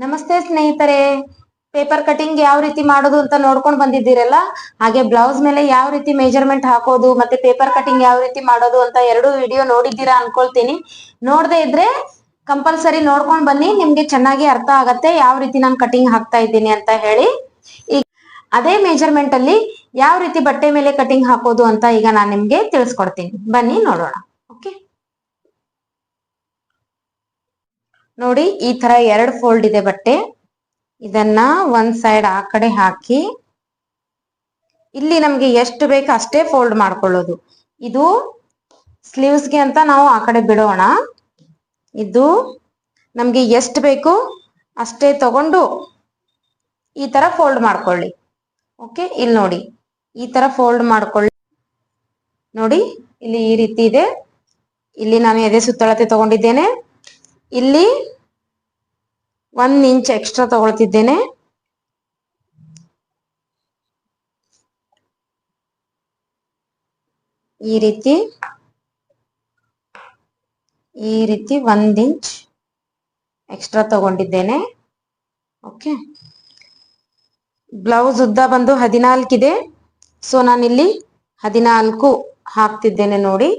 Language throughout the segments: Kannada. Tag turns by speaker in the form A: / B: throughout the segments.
A: ನಮಸ್ತೆ ಸ್ನೇಹಿತರೆ, ಪೇಪರ್ ಕಟಿಂಗ್ ಯಾವ ರೀತಿ ಮಾಡೋದು ಅಂತ ನೋಡ್ಕೊಂಡು ಬಂದಿದ್ದೀರಲ್ಲ. ಹಾಗೆ ಬ್ಲೌಸ್ ಮೇಲೆ ಯಾವ ರೀತಿ ಮೆಜರ್ಮೆಂಟ್ ಹಾಕೋದು ಮತ್ತೆ ಪೇಪರ್ ಕಟಿಂಗ್ ಯಾವ ರೀತಿ ಮಾಡೋದು ಅಂತ ಎರಡು ವಿಡಿಯೋ ನೋಡಿದ್ದೀರಾ ಅನ್ಕೊಳ್ತೀನಿ. ನೋಡದೆ ಇದ್ರೆ ಕಂಪಲ್ಸರಿ ನೋಡ್ಕೊಂಡು ಬನ್ನಿ, ನಿಮ್ಗೆ ಚೆನ್ನಾಗಿ ಅರ್ಥ ಆಗತ್ತೆ ಯಾವ ರೀತಿ ನಾನು ಕಟಿಂಗ್ ಹಾಕ್ತಾ ಇದ್ದೀನಿ ಅಂತ ಹೇಳಿ. ಈಗ ಅದೇ ಮೆಜರ್ಮೆಂಟ್ ಅಲ್ಲಿ ಯಾವ ರೀತಿ ಬಟ್ಟೆ ಮೇಲೆ ಕಟಿಂಗ್ ಹಾಕೋದು ಅಂತ ಈಗ ನಾನು ನಿಮ್ಗೆ ತಿಳಿಸ್ಕೊಡ್ತೀನಿ. ಬನ್ನಿ ನೋಡೋಣ. ಓಕೆ, ನೋಡಿ ಈ ತರ ಎರಡು ಫೋಲ್ಡ್ ಇದೆ ಬಟ್ಟೆ. ಇದನ್ನ ಒಂದ್ ಸೈಡ್ ಆ ಕಡೆ ಹಾಕಿ ಇಲ್ಲಿ ನಮ್ಗೆ ಎಷ್ಟು ಬೇಕು ಅಷ್ಟೇ ಫೋಲ್ಡ್ ಮಾಡ್ಕೊಳ್ಳೋದು. ಇದು ಸ್ಲೀವ್ಸ್ಗೆ ಅಂತ ನಾವು ಆ ಕಡೆ ಬಿಡೋಣ. ಇದು ನಮ್ಗೆ ಎಷ್ಟು ಬೇಕು ಅಷ್ಟೇ ತಗೊಂಡು ಈ ತರ ಫೋಲ್ಡ್ ಮಾಡ್ಕೊಳ್ಳಿ. ಓಕೆ, ಇಲ್ಲಿ ನೋಡಿ ಈ ತರ ಫೋಲ್ಡ್ ಮಾಡ್ಕೊಳ್ಳಿ. ನೋಡಿ ಇಲ್ಲಿ ಈ ರೀತಿ ಇದೆ. ಇಲ್ಲಿ ನಾನು ಎದೆ ಸುತ್ತಳತೆ ತಗೊಂಡಿದ್ದೇನೆ. ಇಲ್ಲಿ 1 ಇಂಚ್ ಎಕ್ಸ್ಟ್ರಾ ತಗೊಳ್ತಿದ್ದೇನೆ. ಈ ರೀತಿ 1 ಇಂಚ್ ಎಕ್ಸ್ಟ್ರಾ ತಗೊಂಡಿದ್ದೇನೆ. ಓಕೆ, ಬ್ಲೌಸ್ ಉದ್ದ ಬಂದು 14 ಇದೆ. ಸೊ ನಾನಿಲ್ಲಿ 14 ಹಾಕ್ತಿದ್ದೇನೆ. ನೋಡಿ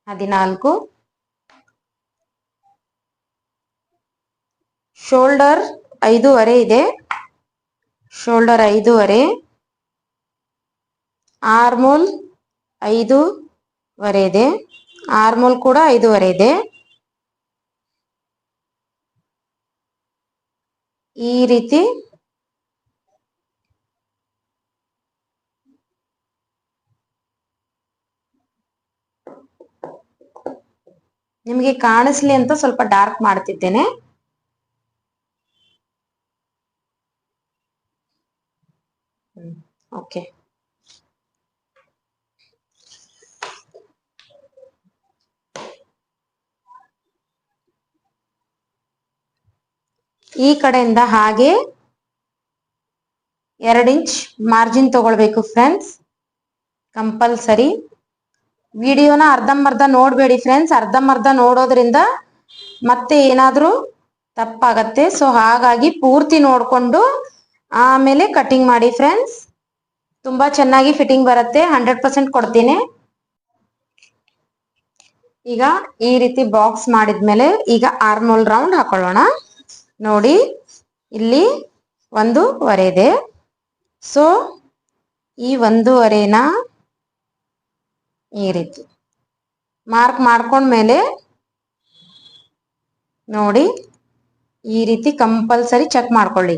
A: 14. ಶೋಲ್ಡರ್ 5.5 ಇದೆ. ಶೋಲ್ಡರ್ 5.5. ಆರ್ಮೋಲ್ 5.5 ಇದೆ. ಆರ್ಮೋಲ್ ಕೂಡ 5.5 ಇದೆ. ಈ ರೀತಿ ನಿಮಗೆ ಕಾಣಿಸ್ಲಿ ಅಂತ ಸ್ವಲ್ಪ ಡಾರ್ಕ್ ಮಾಡ್ತಿದ್ದೇನೆ. ಓಕೆ, ಈ ಕಡೆಯಿಂದ ಹಾಗೆ 2 ಇಂಚ್ ಮಾರ್ಜಿನ್ ತಗೊಳ್ಬೇಕು ಫ್ರೆಂಡ್ಸ್, ಕಂಪಲ್ಸರಿ. ವಿಡಿಯೋನ ಅರ್ಧಂಬರ್ಧ ನೋಡ್ಬೇಡಿ ಫ್ರೆಂಡ್ಸ್. ಅರ್ಧಂಬರ್ಧ ನೋಡೋದ್ರಿಂದ ಮತ್ತೆ ಏನಾದ್ರೂ ತಪ್ಪಾಗತ್ತೆ. ಸೊ ಹಾಗಾಗಿ ಪೂರ್ತಿ ನೋಡ್ಕೊಂಡು ಆಮೇಲೆ ಕಟಿಂಗ್ ಮಾಡಿ ಫ್ರೆಂಡ್ಸ್. ತುಂಬಾ ಚೆನ್ನಾಗಿ ಫಿಟ್ಟಿಂಗ್ ಬರುತ್ತೆ, 100% ಕೊಡ್ತೀನಿ. ಈಗ ಈ ರೀತಿ ಬಾಕ್ಸ್ ಮಾಡಿದ್ಮೇಲೆ ಈಗ ಆರ್ಮೋಲ್ ರೌಂಡ್ ಹಾಕೊಳ್ಳೋಣ. ನೋಡಿ ಇಲ್ಲಿ 1.5 ಇದೆ. ಸೊ ಈ 1.5ನ ಈ ರೀತಿ ಮಾರ್ಕ್ ಮಾಡ್ಕೊಂಡ್ಮೇಲೆ ನೋಡಿ ಈ ರೀತಿ ಕಂಪಲ್ಸರಿ ಚೆಕ್ ಮಾಡ್ಕೊಳ್ಳಿ.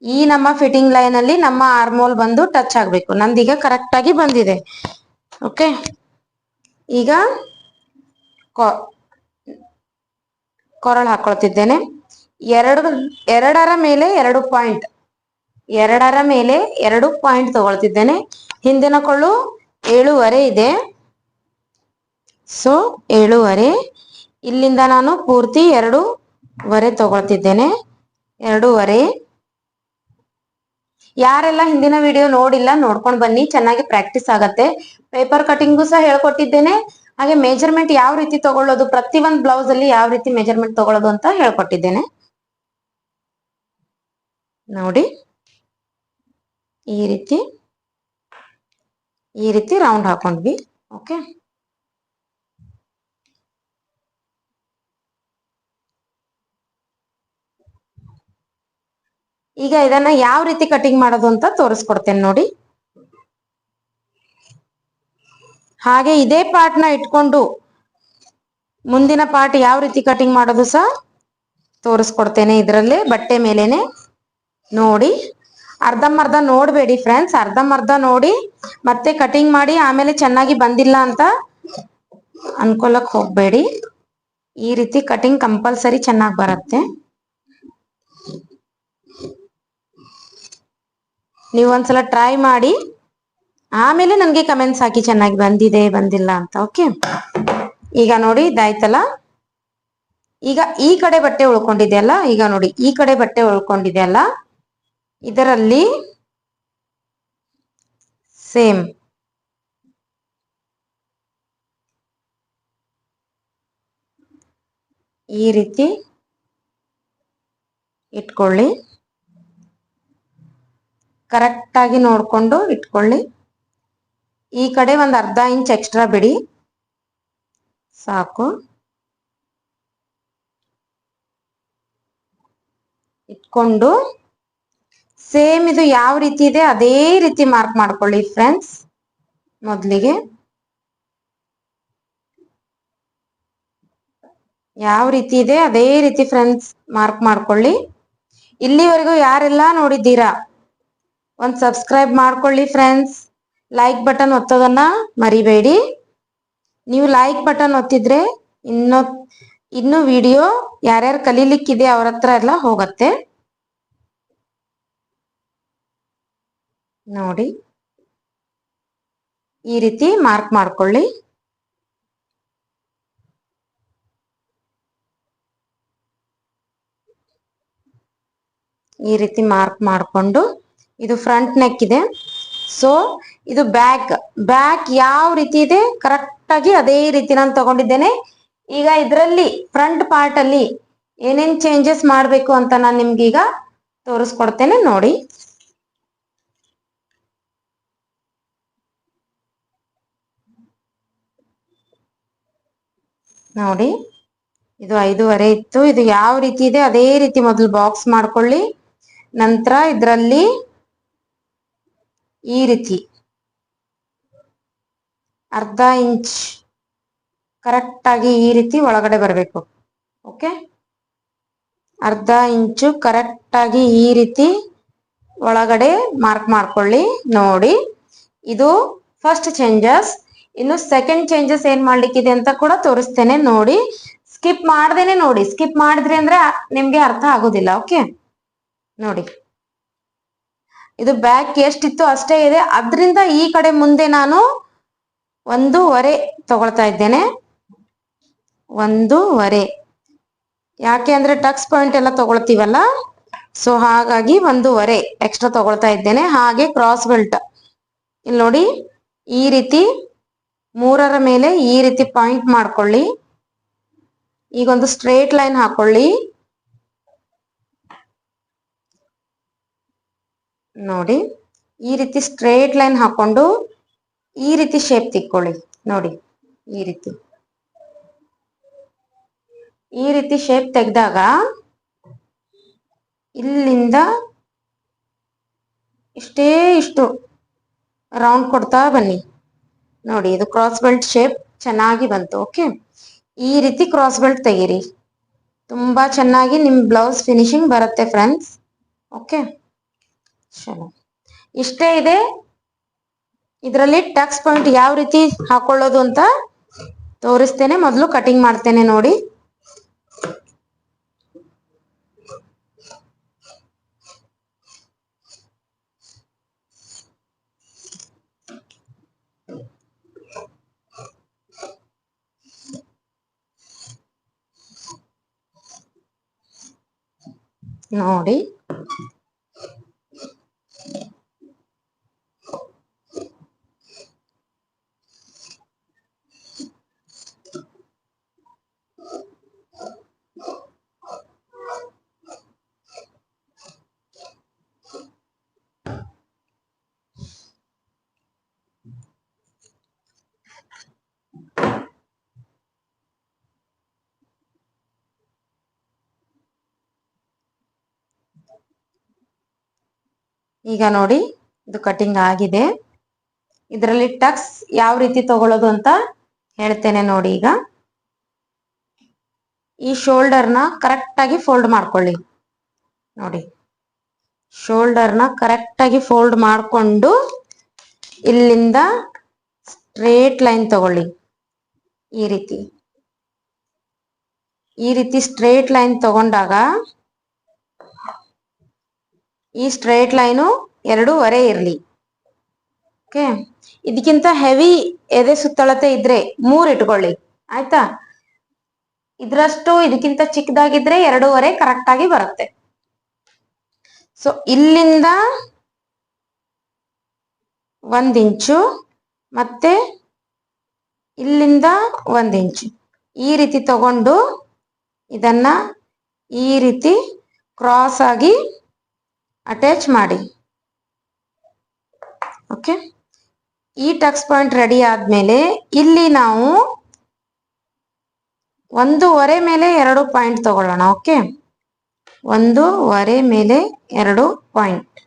A: ಈ ನಮ್ಮ ಫಿಟ್ಟಿಂಗ್ ಲೈನ್ ಅಲ್ಲಿ ನಮ್ಮ ಆರ್ಮೋಲ್ ಬಂದು ಟಚ್ ಆಗ್ಬೇಕು. ನಂದೀಗ ಕರೆಕ್ಟ್ ಆಗಿ ಬಂದಿದೆ. ಓಕೆ, ಈಗ ಕೊರಳು ಹಾಕೊಳ್ತಿದ್ದೇನೆ. ಎರಡರ ಮೇಲೆ 2 ಪಾಯಿಂಟ್, 2ರ ಮೇಲೆ 2 ಪಾಯಿಂಟ್ ತಗೊಳ್ತಿದ್ದೇನೆ. ಹಿಂದಿನ ಕೊಳ್ಳು 7.5 ಇದೆ. ಸೊ 7.5. ಇಲ್ಲಿಂದ ನಾನು ಪೂರ್ತಿ 2.5 ತಗೊಳ್ತಿದ್ದೇನೆ. 2.5. ಯಾರೆಲ್ಲ ಹಿಂದಿನ ವಿಡಿಯೋ ನೋಡಿಲ್ಲ ನೋಡ್ಕೊಂಡು ಬನ್ನಿ, ಚೆನ್ನಾಗಿ ಪ್ರಾಕ್ಟೀಸ್ ಆಗತ್ತೆ. ಪೇಪರ್ ಕಟಿಂಗು ಸಹ ಹೇಳ್ಕೊಟ್ಟಿದ್ದೇನೆ. ಹಾಗೆ ಮೆಜರ್ಮೆಂಟ್ ಯಾವ ರೀತಿ ತಗೊಳ್ಳೋದು, ಪ್ರತಿ ಒಂದು ಬ್ಲೌಸ್ ಅಲ್ಲಿ ಯಾವ ರೀತಿ ಮೆಜರ್ಮೆಂಟ್ ತಗೊಳ್ಳೋದು ಅಂತ ಹೇಳ್ಕೊಟ್ಟಿದ್ದೇನೆ. ನೋಡಿ ಈ ರೀತಿ ರೌಂಡ್ ಹಾಕೊಂಡ್ವಿ. ಓಕೆ, ಈಗ ಇದನ್ನ ಯಾವ ರೀತಿ ಕಟಿಂಗ್ ಮಾಡೋದು ಅಂತ ತೋರಿಸ್ಕೊಡ್ತೇನೆ ನೋಡಿ. ಹಾಗೆ ಇದೇ ಪಾರ್ಟ್ ನ ಇಟ್ಕೊಂಡು ಮುಂದಿನ ಪಾರ್ಟ್ ಯಾವ ರೀತಿ ಕಟಿಂಗ್ ಮಾಡೋದು ಸಹ ತೋರಿಸ್ಕೊಡ್ತೇನೆ ಇದರಲ್ಲೇ, ಬಟ್ಟೆ ಮೇಲೇನೆ. ನೋಡಿ ಅರ್ಧಂಬರ್ಧ ನೋಡ್ಬೇಡಿ ಫ್ರೆಂಡ್ಸ್. ಅರ್ಧಂಬರ್ಧ ನೋಡಿ ಮತ್ತೆ ಕಟಿಂಗ್ ಮಾಡಿ ಆಮೇಲೆ ಚೆನ್ನಾಗಿ ಬಂದಿಲ್ಲ ಅಂತ ಅನ್ಕೊಳಕ್ ಹೋಗ್ಬೇಡಿ. ಈ ರೀತಿ ಕಟಿಂಗ್ ಕಂಪಲ್ಸರಿ ಚೆನ್ನಾಗಿ ಬರುತ್ತೆ. ನೀವು ಒಂದ್ಸಲ ಟ್ರೈ ಮಾಡಿ ಆಮೇಲೆ ನನಗೆ ಕಮೆಂಟ್ಸ್ ಹಾಕಿ ಚೆನ್ನಾಗಿ ಬಂದಿದೆ ಬಂದಿಲ್ಲ ಅಂತ. ಓಕೆ, ಈಗ ನೋಡಿ ಇದಾಯ್ತಲ್ಲ. ಈಗ ಈ ಕಡೆ ಬಟ್ಟೆ ಉಳ್ಕೊಂಡಿದೆಯಲ್ಲ, ಈಗ ನೋಡಿ ಈ ಕಡೆ ಬಟ್ಟೆ ಉಳ್ಕೊಂಡಿದೆಯಲ್ಲ, ಇದರಲ್ಲಿ ಸೇಮ್ ಈ ರೀತಿ ಇಟ್ಕೊಳ್ಳಿ. ಕರೆಕ್ಟ್ ಆಗಿ ನೋಡ್ಕೊಂಡು ಇಟ್ಕೊಳ್ಳಿ. ಈ ಕಡೆ ಒಂದು ಅರ್ಧ ಇಂಚ್ ಎಕ್ಸ್ಟ್ರಾ ಬಿಡಿ, ಸಾಕು. ಇಟ್ಕೊಂಡು ಸೇಮ್ ಇದು ಯಾವ ರೀತಿ ಇದೆ ಅದೇ ರೀತಿ ಮಾರ್ಕ್ ಮಾಡ್ಕೊಳ್ಳಿ ಫ್ರೆಂಡ್ಸ್. ಮೊದಲಿಗೆ ಯಾವ ರೀತಿ ಇದೆ ಅದೇ ರೀತಿ ಫ್ರೆಂಡ್ಸ್ ಮಾರ್ಕ್ ಮಾಡ್ಕೊಳ್ಳಿ. ಇಲ್ಲಿವರೆಗೂ ಯಾರೆಲ್ಲ ನೋಡಿದ್ದೀರಾ ಒಂದು ಸಬ್ಸ್ಕ್ರೈಬ್ ಮಾಡ್ಕೊಳ್ಳಿ ಫ್ರೆಂಡ್ಸ್. ಲೈಕ್ ಬಟನ್ ಒತ್ತೋದನ್ನ ಮರಿಬೇಡಿ. ನೀವು ಲೈಕ್ ಬಟನ್ ಒತ್ತಿದ್ರೆ ಇನ್ನು ವಿಡಿಯೋ ಯಾರ್ಯಾರು ಕಲೀಲಿಕ್ಕಿದೆ ಅವ್ರ ಹತ್ರ ಎಲ್ಲ ಹೋಗತ್ತೆ. ನೋಡಿ, ಈ ರೀತಿ ಮಾರ್ಕ್ ಮಾಡ್ಕೊಳ್ಳಿ. ಈ ರೀತಿ ಮಾರ್ಕ್ ಮಾಡಿಕೊಂಡು ಇದು ಫ್ರಂಟ್ ನೆಕ್ ಇದೆ. ಸೊ ಇದು ಬ್ಯಾಕ್ ಯಾವ ರೀತಿ ಇದೆ ಕರೆಕ್ಟ್ ಆಗಿ ಅದೇ ರೀತಿ ನಾನು ತಗೊಂಡಿದ್ದೇನೆ. ಈಗ ಇದರಲ್ಲಿ ಫ್ರಂಟ್ ಪಾರ್ಟ್ ಅಲ್ಲಿ ಏನೇನ್ ಚೇಂಜಸ್ ಮಾಡಬೇಕು ಅಂತ ನಾನು ನಿಮ್ಗೆ ಈಗ ತೋರಿಸ್ಕೊಡ್ತೇನೆ. ನೋಡಿ, ನೋಡಿ ಇದು 5.5 ಇತ್ತು. ಇದು ಯಾವ ರೀತಿ ಇದೆ ಅದೇ ರೀತಿ ಮೊದಲು ಬಾಕ್ಸ್ ಮಾಡ್ಕೊಳ್ಳಿ. ನಂತರ ಇದರಲ್ಲಿ ಈ ರೀತಿ ಅರ್ಧ ಇಂಚ್ ಕರೆಕ್ಟ್ ಆಗಿ ಈ ರೀತಿ ಒಳಗಡೆ ಬರಬೇಕು. ಓಕೆ, ಅರ್ಧ ಇಂಚು ಕರೆಕ್ಟ್ ಆಗಿ ಈ ರೀತಿ ಒಳಗಡೆ ಮಾರ್ಕ್ ಮಾಡ್ಕೊಳ್ಳಿ. ನೋಡಿ, ಇದು ಫಸ್ಟ್ ಚೇಂಜಸ್. ಇನ್ನು ಸೆಕೆಂಡ್ ಚೇಂಜಸ್ ಏನ್ ಮಾಡ್ಲಿಕ್ಕಿದೆ ಅಂತ ಕೂಡ ತೋರಿಸ್ತೇನೆ. ನೋಡಿ, ಸ್ಕಿಪ್ ಮಾಡ್ದೇನೆ ನೋಡಿ. ಸ್ಕಿಪ್ ಮಾಡಿದ್ರಿ ಅಂದ್ರೆ ನಿಮ್ಗೆ ಅರ್ಥ ಆಗೋದಿಲ್ಲ. ಓಕೆ, ನೋಡಿ ಇದು ಬ್ಯಾಕ್ ಎಷ್ಟಿತ್ತು ಅಷ್ಟೇ ಇದೆ. ಅದರಿಂದ ಈ ಕಡೆ ಮುಂದೆ ನಾನು 1.5 ತಗೊಳ್ತಾ ಇದ್ದೇನೆ. 1.5 ಯಾಕೆ ಅಂದ್ರೆ ಟಕ್ಸ್ ಪಾಯಿಂಟ್ ಎಲ್ಲ ತಗೊಳ್ತೀವಲ್ಲ, ಸೊ ಹಾಗಾಗಿ 1.5 ಎಕ್ಸ್ಟ್ರಾ ತಗೊಳ್ತಾ ಇದ್ದೇನೆ. ಹಾಗೆ ಕ್ರಾಸ್ ಬೆಲ್ಟ್ ಇಲ್ಲಿ ನೋಡಿ, ಈ ರೀತಿ 3ರ ಮೇಲೆ ಈ ರೀತಿ ಪಾಯಿಂಟ್ ಮಾಡ್ಕೊಳ್ಳಿ. ಈಗ ಒಂದು ಸ್ಟ್ರೇಟ್ ಲೈನ್ ಹಾಕೊಳ್ಳಿ. ನೋಡಿ, ಈ ರೀತಿ ಸ್ಟ್ರೇಟ್ ಲೈನ್ ಹಾಕೊಂಡು ಈ ರೀತಿ ಶೇಪ್ ತಿಕ್ಕೊಳ್ಳಿ. ನೋಡಿ, ಈ ರೀತಿ ಶೇಪ್ ತೆಗೆದಾಗ ಇಲ್ಲಿಂದ ಇಷ್ಟು ರೌಂಡ್ ಕೊಡ್ತಾ ಬನ್ನಿ. ನೋಡಿ, ಇದು ಕ್ರಾಸ್ ಬೆಲ್ಟ್ ಶೇಪ್ ಚೆನ್ನಾಗಿ ಬಂತು. ಓಕೆ, ಈ ರೀತಿ ಕ್ರಾಸ್ ಬೆಲ್ಟ್ ತೆಗೀರಿ. ತುಂಬಾ ಚೆನ್ನಾಗಿ ನಿಮ್ ಬ್ಲೌಸ್ ಫಿನಿಶಿಂಗ್ ಬರುತ್ತೆ ಫ್ರೆಂಡ್ಸ್. ಓಕೆ, ಚಲೋ, ಇಷ್ಟೇ ಇದೆ. ಇದರಲ್ಲಿ ಟಕ್ಸ್ ಪಾಯಿಂಟ್ ಯಾವ ರೀತಿ ಹಾಕೊಳ್ಳೋದು ಅಂತ ತೋರಿಸ್ತೇನೆ. ಮೊದಲು ಕಟಿಂಗ್ ಮಾಡ್ತೇನೆ. ನೋಡಿ, ನೋಡಿ ಈಗ ನೋಡಿ, ಇದು ಕಟಿಂಗ್ ಆಗಿದೆ. ಇದರಲ್ಲಿ ಟಕ್ಸ್ ಯಾವ ರೀತಿ ತಗೊಳ್ಳೋದು ಅಂತ ಹೇಳ್ತೇನೆ. ನೋಡಿ, ಈಗ ಈ ಶೋಲ್ಡರ್ನ ಕರೆಕ್ಟ್ ಆಗಿ ಫೋಲ್ಡ್ ಮಾಡ್ಕೊಳ್ಳಿ. ನೋಡಿ, ಶೋಲ್ಡರ್ನ ಕರೆಕ್ಟ್ ಆಗಿ ಫೋಲ್ಡ್ ಮಾಡಿಕೊಂಡು ಇಲ್ಲಿಂದ ಸ್ಟ್ರೇಟ್ ಲೈನ್ ತಗೊಳ್ಳಿ. ಈ ರೀತಿ ಸ್ಟ್ರೇಟ್ ಲೈನ್ ತಗೊಂಡಾಗ ಈ ಸ್ಟ್ರೇಟ್ ಲೈನು 2.5 ಇರಲಿ. ಓಕೆ, ಇದಕ್ಕಿಂತ ಹೆವಿ ಎದೆ ಸುತ್ತಳತೆ ಇದ್ರೆ 3 ಇಟ್ಕೊಳ್ಳಿ. ಆಯ್ತಾ? ಇದ್ರಷ್ಟು ಇದಕ್ಕಿಂತ ಚಿಕ್ಕದಾಗಿದ್ರೆ 2.5 ಕರೆಕ್ಟ್ ಆಗಿ ಬರುತ್ತೆ. ಸೊ ಇಲ್ಲಿಂದ 1 ಇಂಚು ಮತ್ತೆ ಇಲ್ಲಿಂದ 1 ಇಂಚು ಈ ರೀತಿ ತಗೊಂಡು ಇದನ್ನ ಈ ರೀತಿ ಕ್ರಾಸ್ ಆಗಿ ಅಟ್ಯಾಚ್ ಮಾಡಿ. ಓಕೆ, ಈ ಟಕ್ಸ್ ಪಾಯಿಂಟ್ ರೆಡಿ ಆದ್ಮೇಲೆ ಇಲ್ಲಿ ನಾವು 1.5 ಮೇಲೆ 2 ಪಾಯಿಂಟ್ ತಗೊಳ್ಳೋಣ. ಓಕೆ, 1.5 ಮೇಲೆ 2 ಪಾಯಿಂಟ್,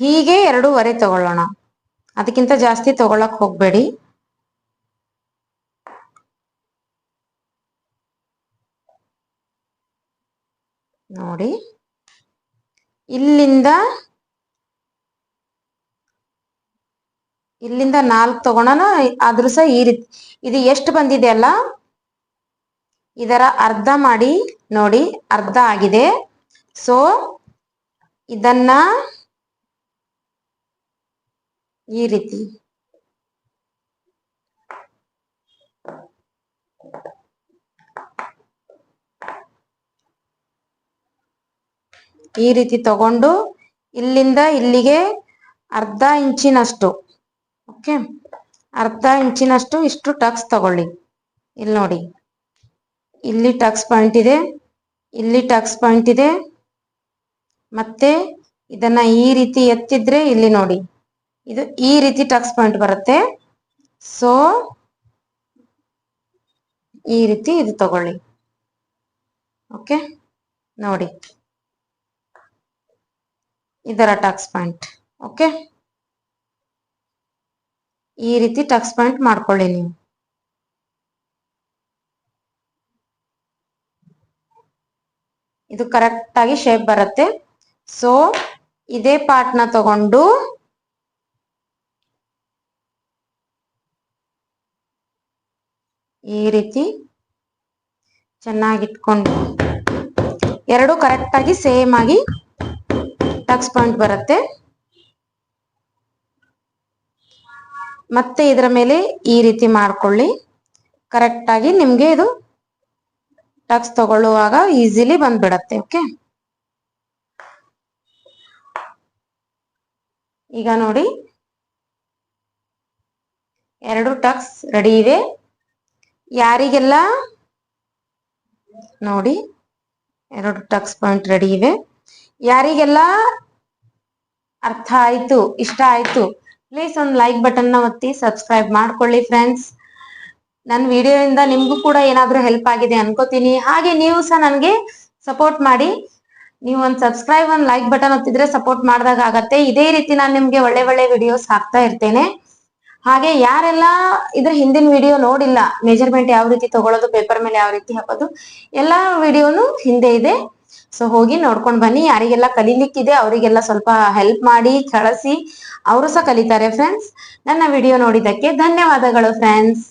A: ಹೀಗೆ 2.5 ತಗೊಳ್ಳೋಣ. ಅದಕ್ಕಿಂತ ಜಾಸ್ತಿ ತಗೊಳಕ್ ಹೋಗ್ಬೇಡಿ. ನೋಡಿ, ಇಲ್ಲಿಂದ 4 ತಗೊಳೋಣ. ಆದ್ರೂ ಸಹ ಈ ರೀತಿ ಇದು ಎಷ್ಟು ಬಂದಿದೆ ಅಲ್ಲ, ಇದರ ಅರ್ಧ ಮಾಡಿ ನೋಡಿ, ಅರ್ಧ ಆಗಿದೆ. ಸೊ ಇದನ್ನ ಈ ರೀತಿ ತಗೊಂಡು ಇಲ್ಲಿಂದ ಇಲ್ಲಿಗೆ ಅರ್ಧ ಇಂಚಿನಷ್ಟು, ಓಕೆ, ಅರ್ಧ ಇಂಚಿನಷ್ಟು ಇಷ್ಟು ಟಕ್ಸ್ ತಗೊಳ್ಳಿ. ಇಲ್ಲಿ ನೋಡಿ, ಇಲ್ಲಿ ಟಕ್ಸ್ ಪಾಯಿಂಟ್ ಇದೆ, ಇಲ್ಲಿ ಟಕ್ಸ್ ಪಾಯಿಂಟ್ ಇದೆ. ಮತ್ತೆ ಇದನ್ನ ಈ ರೀತಿ ಎತ್ತಿದ್ರೆ ಇಲ್ಲಿ ನೋಡಿ, ಇದು ಈ ರೀತಿ ಟಕ್ಸ್ ಪಾಯಿಂಟ್ ಬರುತ್ತೆ. ಸೊ ಈ ರೀತಿ ಇದು ತಗೊಳ್ಳಿ. ಓಕೆ, ನೋಡಿ ಇದರ ಟಕ್ಸ್ ಪಾಯಿಂಟ್. ಓಕೆ, ಈ ರೀತಿ ಟಕ್ಸ್ ಪಾಯಿಂಟ್ ಮಾಡ್ಕೊಳ್ಳಿ ನೀವು. ಇದು ಕರೆಕ್ಟ್ ಆಗಿ ಶೇಪ್ ಬರುತ್ತೆ. ಸೊ ಇದೇ ಪಾರ್ಟ್ ನ ತಗೊಂಡು ಈ ರೀತಿ ಚೆನ್ನಾಗಿಟ್ಕೊಂಡು, ಎರಡು ಕರೆಕ್ಟ್ ಆಗಿ ಸೇಮ್ ಆಗಿ ಟಕ್ಸ್ ಪಾಯಿಂಟ್ ಬರುತ್ತೆ. ಮತ್ತೆ ಇದರ ಮೇಲೆ ಈ ರೀತಿ ಮಾಡ್ಕೊಳ್ಳಿ. ಕರೆಕ್ಟ್ ಆಗಿ ನಿಮ್ಗೆ ಇದು ಟಕ್ಸ್ ತಗೊಳ್ಳುವಾಗ ಈಸಿಲಿ ಬಂದ್ಬಿಡತ್ತೆ. ಓಕೆ, ಈಗ ನೋಡಿ, 2 ಟಕ್ಸ್ ರೆಡಿ ಇವೆ. ಯಾರಿಗೆಲ್ಲ ನೋಡಿ 2 ಟಕ್ಸ್ ಪಾಯಿಂಟ್ ರೆಡಿ ಇವೆ, ಯಾರಿಗೆಲ್ಲ ಅರ್ಥ ಆಯ್ತು, ಇಷ್ಟ ಆಯ್ತು, ಪ್ಲೀಸ್ ಒಂದು ಲೈಕ್ ಬಟನ್ ನ ಒತ್ತಿ ಸಬ್ಸ್ಕ್ರೈಬ್ ಮಾಡ್ಕೊಳ್ಳಿ ಫ್ರೆಂಡ್ಸ್. ನನ್ನ ವಿಡಿಯೋದಿಂದ ನಿಮ್ಗೂ ಕೂಡ ಏನಾದ್ರೂ ಹೆಲ್ಪ್ ಆಗಿದೆ ಅನ್ಕೋತೀನಿ. ಹಾಗೆ ನೀವು ಸಹ ನನಗೆ ಸಪೋರ್ಟ್ ಮಾಡಿ. ನೀವು ಒಂದು ಸಬ್ಸ್ಕ್ರೈಬ್, ಒಂದು ಲೈಕ್ ಬಟನ್ ಒತ್ತಿದ್ರೆ ಸಪೋರ್ಟ್ ಮಾಡಿದಾಗ ಆಗತ್ತೆ. ಇದೇ ರೀತಿ ನಾನು ನಿಮ್ಗೆ ಒಳ್ಳೆ ಒಳ್ಳೆ ವಿಡಿಯೋಸ್ ಹಾಕ್ತಾ ಇರ್ತೇನೆ. ಹಾಗೆ ಯಾರೆಲ್ಲ ಇದ್ರ ಹಿಂದಿನ ವಿಡಿಯೋ ನೋಡಿಲ್ಲ, ಮೆಜರ್ಮೆಂಟ್ ಯಾವ ರೀತಿ ತಗೊಳ್ಳೋದು, ಪೇಪರ್ ಮೇಲೆ ಯಾವ ರೀತಿ ಹಾಕೋದು, ಎಲ್ಲಾ ವಿಡಿಯೋನು ಹಿಂದೆ ಇದೆ. ಸೊ ಹೋಗಿ ನೋಡ್ಕೊಂಡು ಬನ್ನಿ. ಯಾರಿಗೆಲ್ಲ ಕಲೀಲಿಕ್ಕಿದೆ ಅವರಿಗೆಲ್ಲ ಸ್ವಲ್ಪ ಹೆಲ್ಪ್ ಮಾಡಿ ಕಳಿಸಿ, ಅವರು ಸಹ ಕಲಿತಾರೆ ಫ್ರೆಂಡ್ಸ್. ನನ್ನ ವಿಡಿಯೋ ನೋಡಿದ್ದಕ್ಕೆ ಧನ್ಯವಾದಗಳು ಫ್ರೆಂಡ್ಸ್.